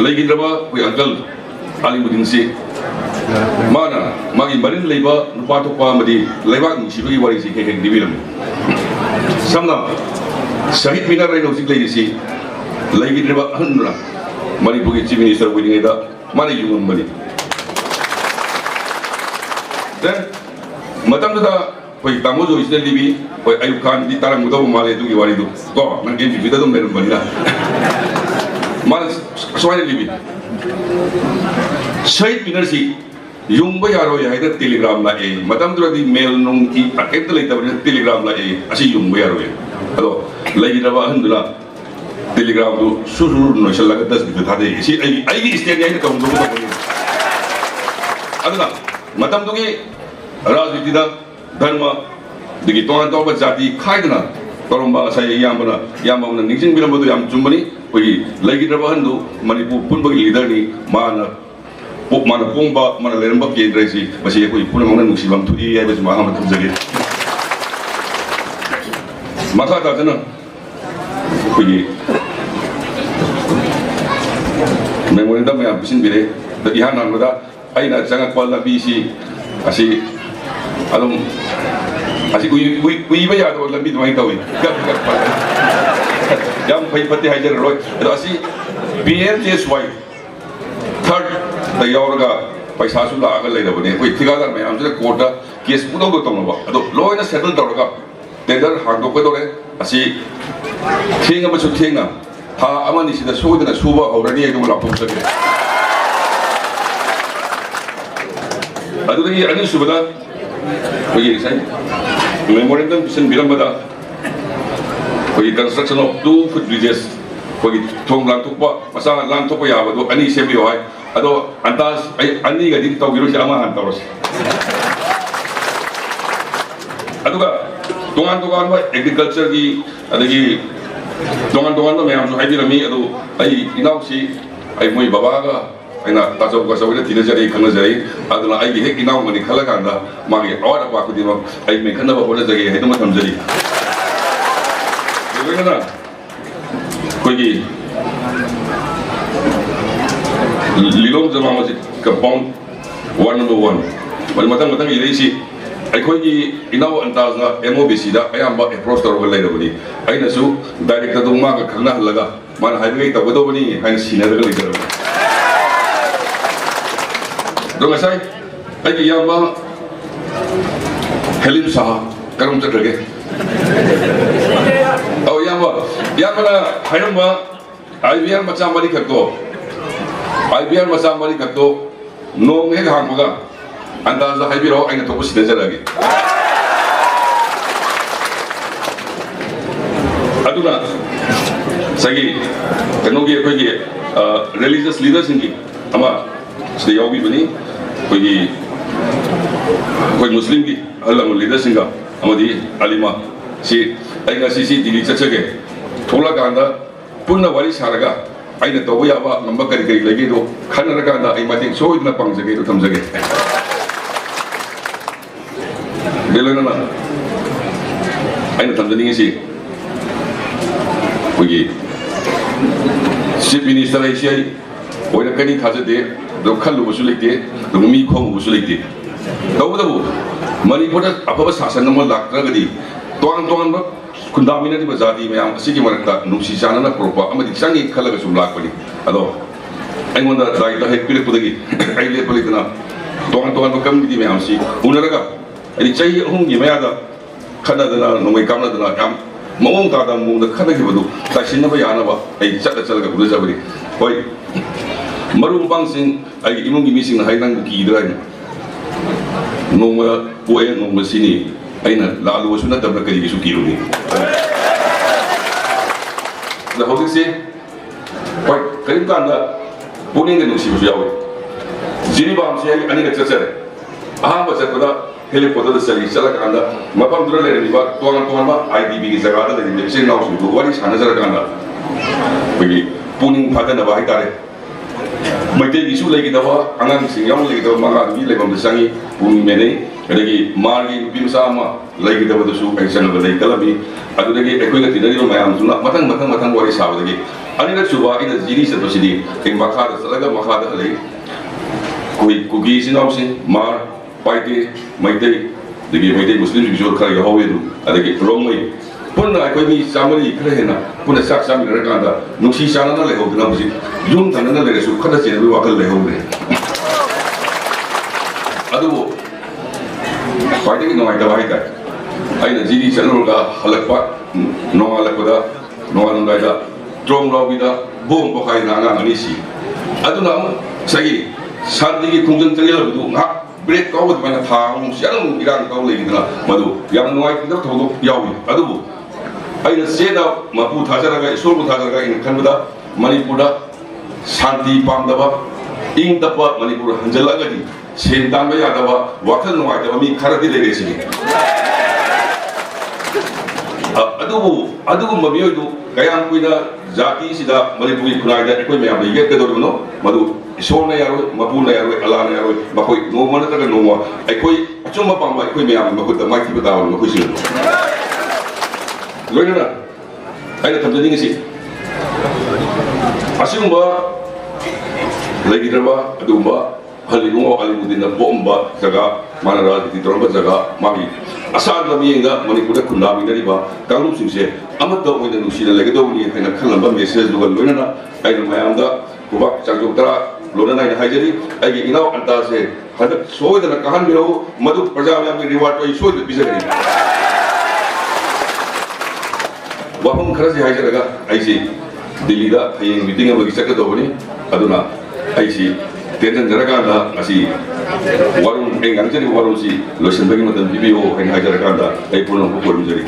Lagi we uncle Ali Mudinsi mana magi marin leba nupa to pa madi leba ngisi bagi wari si kek dibilang samna sahid minar rai no sik lagi si lagi draba hanura mari bugi chief minister wini ngeda mari yungun mari dan matam da koi tamu jo isne libi koi Ayub Khan di tarang muda male tu wari tu ko nang game vida tu meron bani na mal soalnya libi sahid minar si yung bayaro ya itu telegram la matam tu di mail nung ki aket tu lagi tapi telegram la asih yung bayaro ya ado lagi draba hanura telegram tu suruh no selaga das gitu tadi si ai istianya itu kaum tu ado na matam tu ki राजनीति दा धर्म दिगी तोंग तोंग जाति खाइदना तोरंबा साय यामना निजिंग बिरमबदु याम चुम्बनी कोई लगिद्रबा हंदु Manipur पुनबगी leader नि माना पोंबा माना लेरंबा केंद्रसी मसी कोई पुनमंगन नुसिबम Thuy याबस माहा मथम जगे माखा ताजना कोई मेमोरेंडम या बिसिन बिरे द इहान नांगदा आइना जंगा क्वाला बीसी असी adum asi kui ba ya do lambi mai tawi jam phai pati hajar roi asi PMJSY third da yauraga paisa su la ga lai da bane koi thiga dar mai am je court da case pudo go tong ba ado law na settle da tender hang do ko do re asi thinga ba su thinga ha amani sida so da suba already ai do la pum sake adu ni ani subada bagi saya memorandum pisan bilang pada bagi construction of 2 foot bridges bagi tong lang tukpa masalah lang tukpa ya badu ani sebi hoai ado antas ani ga dik taw giro si ama han tawros aduga dongan ba agriculture gi adagi dongan ba me am so haidi rami ado ai inau si ai moi baba ga aina taso ko sawira tine jari khana jari aduna ai hek inaw mani khala kanda magi awara pa ku dima ai me khana ba bona jari heduma tham jari degena koi gi lilom jama ma compound one number 1 bal matang ire si ai koi gi inaw antaz na MOBC da ayamba approach tor lai da bani aina su direct da ma ka khana halaga man highway ta bodo bani hain sina da lai da dong asai ai yamba Helim Saha karam chakrage au yamba na hairamba IBR macha mari khakko nong he hang maga andaza haibiro aina to busida jarage aduna sagi kanogi kogi religious leaders ingi ama sida yawi bani कोई मुस्लिम की हल्ला leader सिंगा अमदी अलीमा सी अइना सी दिल्ली चचगे थोला कांदा पुन्ना वारी सारगा अइना तोबो याबा number करी करी लगे दो खनर कांदा अइ माते सोइना पंगजगे तो थमजगे बेलना ना अइना थमजनी सी कोई चीफ मिनिस्टर आइसी ओइना कनी थाजदे दो खल्लु बुसु लेते दो मी खोम बुसु लेते तौबदबु मणिपुर अफब शासन नम लाक्त्रगदी तोंग बा खुंदामिना दि जाति मयाम असिगी मरक्ता नुसी चानना प्रोपा अमदि चांगी खलगा सुम लाकपनि अदो आइंगोंदा दाइता हेक पिरपुदगी आइ लेपलितना तोंग बा कमदि मयाम सि उनरगा अदि चै अहुम gi mayada खनदना नोमै कामनदना याम मौंग तादा मुंग खनगिबदु तासिनबा यानबा ai चलगा उदजबरि होय मरुम पांगसिंग ai इमुंगी मिसिंग हाइनांग की इदराइन नोंग पोए नोंग सिनी aina lalu wasuna tabra kali gisu kiruni da hogi se pai karim kanda puning ne nusi busu yawe jini bam se ani ne tsare aha ba tsara helicopter da sari sala kanda mapam dura le ni ba tuan ba IDB gi jaga da ni se na usu wani sana jara kanda bagi puning phada na ba hai tare maite gisu lagi da ba angang sing yang lagi da manga ni le bam sangi puning mene adagi margi bimsa ma lagi da badu su kai sana da kalami adagi ekoi ga tinari mayam suna matang wari sabadagi ꯑꯅꯤꯔꯛ ꯁꯨꯕ ꯑꯩꯅ ꯖꯤꯔꯤ ꯆꯠꯄꯁꯤꯗꯤ ꯑꯩ ꯃꯈꯥꯗ ꯆꯠꯂꯒ ꯃꯈꯥꯗ ꯍꯜꯂꯛꯏ ꯑꯩꯈꯣꯏ ꯀꯨꯀꯤ ꯏꯆꯤꯟ ꯏꯅꯥꯎꯁꯤꯡ ꯃꯥꯔ ꯄꯥꯏꯇꯦ ꯃꯩꯇꯩ ꯑꯗꯒꯤ ꯃꯩꯇꯩ ꯃꯨꯁꯂꯤꯝꯁꯤꯡꯁꯨ ꯈꯔ ꯌꯥꯎꯍꯧꯋꯤ ꯑꯗꯨꯝ ꯑꯗꯒꯤ ꯔꯣꯡꯃꯩ ꯄꯨꯟꯅ ꯑꯩꯈꯣꯏ ꯃꯤ ꯆꯥꯝꯃꯔꯤ ꯈꯔ ꯍꯦꯟꯅ ꯄꯨꯟꯅ ꯆꯥꯛ ꯆꯥꯃꯤꯟꯅꯔꯀꯥꯟꯗ ꯅꯨꯡꯁꯤ ꯆꯥꯟꯅꯅ ꯂꯩꯍꯧꯗꯅ ꯍꯧꯖꯤꯛ ꯌꯨꯝ ꯊꯪꯅꯅ ꯂꯩꯔꯁꯨ ꯈꯠꯅ ꯆꯩꯅꯕꯒꯤ ꯋꯥꯈꯜ ꯂꯩꯍꯧꯗ꯭ꯔꯦ ꯑꯗꯨꯕꯨ ꯈ꯭ꯋꯥꯏꯗꯒꯤ ꯅꯨꯡꯉꯥꯏꯇꯕ ꯍꯥꯏꯇꯥꯔꯦ ꯑꯩꯅ ꯖꯤꯔꯤ ꯆꯠꯂꯨꯔꯒ ꯍꯜꯂꯛꯄ ꯅꯣꯡꯉꯥꯜꯂꯛꯄꯗ ꯅꯣꯡꯉꯥꯜꯂꯝꯗꯥꯏꯗ ꯇ꯭ꯔꯣꯡ ꯂꯥꯎꯕꯤꯗ ꯕꯣꯝ ꯄꯣꯈꯥꯏꯗꯅ ꯑꯉꯥꯡ ꯑꯅꯤ ꯁꯤ ꯑꯗꯨꯅ ꯑꯃꯨꯛ ꯉꯁꯥꯏꯒꯤ ꯁꯥꯟꯇꯤꯒꯤ ꯈꯣꯡꯖꯪ ꯆꯪꯁꯤꯜꯂꯕꯗꯨ ꯉꯥꯏꯍꯥꯛ ꯕ꯭ꯔꯦꯛ ꯀꯥꯎꯕ ꯑꯗꯨꯃꯥꯏꯅ ꯊꯥ ꯑꯃꯨꯛꯁꯤ ꯑꯗꯨꯝ ꯏꯔꯥꯡ ꯀꯥꯎ ꯂꯩꯈꯤꯗꯅ ꯃꯗꯨ ꯌꯥꯝ ꯅꯨꯡꯉꯥꯏꯇꯕ ꯊꯧꯗꯣꯛ ꯌꯥꯎꯏ ꯑꯗꯨꯕꯨ ꯑꯩꯅ ꯆꯦꯗ ꯃꯄꯨ ꯊꯥꯖꯔꯒ ꯏꯁꯣꯔꯕꯨ ꯊꯥꯖꯔꯒ ꯑꯩꯅ ꯈꯟꯕꯗ ꯃꯅꯤꯄꯨꯔꯗ ꯁꯥꯟꯇꯤ ꯄꯥꯝꯗꯕ ꯏꯪ ꯇꯞꯄ ꯃꯅꯤꯄꯨꯔ ꯍꯟꯖꯤꯜꯂꯒꯗꯤ ꯁꯦꯟ ꯇꯥꯟꯕ ꯌꯥꯗꯕ ꯋꯥꯈꯜ ꯅꯨꯡꯉꯥꯏꯇꯕ ꯃꯤ ꯈꯔꯗꯤ ꯂꯩꯔꯦ ꯁꯤꯅꯤ ꯑꯗꯨꯕꯨ ꯑꯗꯨꯒꯨꯝꯕ ꯃꯤꯑꯣꯏꯗꯨ ꯀꯌꯥꯝ ꯀꯨꯏꯅ ꯖꯥꯇꯤꯁꯤꯗ ꯃꯅꯤꯄꯨꯔꯒꯤ ꯈꯨꯟꯅꯥꯏꯗ ꯑꯩꯈꯣꯏ ꯃꯌꯥꯝꯅ ꯌꯦꯠꯀꯗꯧꯔꯤꯕꯅꯣ ꯃꯗꯨ ꯏꯁꯣꯔꯅ ꯌꯥꯔꯣꯏ ꯃꯄꯨꯅ ꯌꯥꯔꯣꯏ ꯑꯜꯂꯥꯍꯅ ꯌꯥꯔꯣꯏ ꯃꯈꯣꯏ ꯅꯣꯡꯃ ꯅꯠꯇ꯭ꯔꯒ ꯅꯣꯡꯃ ꯑꯩꯈꯣꯏ ꯑꯆꯨꯝꯕ ꯄꯥꯝꯕ ꯑꯩꯈꯣꯏ ꯃꯌꯥꯝꯒꯤ ꯃꯈꯨꯠꯇ ꯃꯥꯏꯊꯤꯕ ꯇꯥꯕꯅꯤ ꯃꯈꯣꯏꯁꯤꯡ ꯂꯣꯏꯅꯅ ꯑꯩꯅ ꯊꯝꯖꯅꯤꯡꯉꯤꯁꯤ ꯑꯁꯤꯒꯨꯝꯕ ꯂꯩꯈꯤꯗ꯭ꯔꯕ ꯑꯗꯨꯒꯨꯝꯕ ꯑꯍꯜ ꯏꯕꯨꯡꯉꯣ ꯑꯂꯤꯃꯨꯗꯤꯟꯅ ꯄꯣꯛꯑꯝꯕ ꯖꯒꯥ ꯃꯥꯅ ꯔꯥꯖꯅꯤꯇꯤ ꯇꯧꯔꯝꯕ ꯖꯒꯥ ꯃꯥꯒꯤ ꯑꯁꯥꯡꯕ ꯃꯤꯠꯌꯦꯡꯗ ꯃꯅꯤꯄꯨꯔꯗ ꯈꯨꯟꯗꯥꯃꯤꯟꯅꯔꯤꯕ ꯀꯥꯡꯂꯨꯞꯁꯤꯡꯁꯦ ꯑꯃꯠꯇ ꯑꯣꯏꯅ ꯅꯨꯡꯁꯤꯅ ꯂꯩꯒꯗꯧꯕꯅꯤ ꯍꯥꯏꯅ ꯈꯜꯂꯝꯕ ꯃꯦꯁꯦꯖꯗꯨꯒ ꯂꯣꯏꯅꯅ ꯑꯩꯅ ꯃꯌꯥꯝꯗ ꯈꯨꯕꯥꯛ ꯆꯥꯡꯖꯣꯛ ꯇꯔꯥ ꯂꯣꯏꯅꯅ ꯑꯩꯅ ꯍꯥꯏꯖꯔꯤ ꯑꯩꯒꯤ ꯏꯅꯥꯎ ꯑꯟꯇꯥꯁꯦ ꯍꯟꯗꯛ ꯁꯣꯏꯗꯅ ꯀꯥꯍꯟꯕꯤꯔꯛꯎ ꯃꯗꯨ ꯄ꯭ꯔꯖꯥ ꯃꯌꯥꯝꯒꯤ ꯔꯤꯋꯥꯔꯗ ꯑꯩ ꯁꯣꯏꯗꯅ ꯄꯤꯖꯒꯅꯤ ꯋꯥꯐꯝ ꯈꯔꯁꯤ ꯍꯥꯏꯖꯔꯒ ꯑꯩꯁꯤ ꯗꯤꯜꯂꯤꯗ ꯍꯌꯦꯡ ꯃꯤꯇꯤꯡ ꯑꯃꯒꯤ ꯆꯠꯀꯗꯧꯕꯅꯤ ꯑꯗꯨꯅ ꯑꯩꯁꯤ ꯇꯦꯟꯁꯤꯟꯖꯔꯀꯥꯟꯗ ꯉꯁꯤ ꯋꯥꯔꯣꯜ ꯑꯩ ꯉꯥꯡꯖꯔꯤꯕ ꯋꯥꯔꯣꯜꯁꯤ ꯂꯣꯏꯁꯤꯟꯕꯒꯤ ꯃꯇꯝ ꯄꯤꯕꯤꯌꯨ ꯍꯥꯏꯅ ꯍꯥꯏꯖꯔꯀꯥꯟꯗ ꯑꯩ ꯄꯨꯝꯅꯃꯛ ꯈꯨꯔꯨꯝꯖꯔꯤ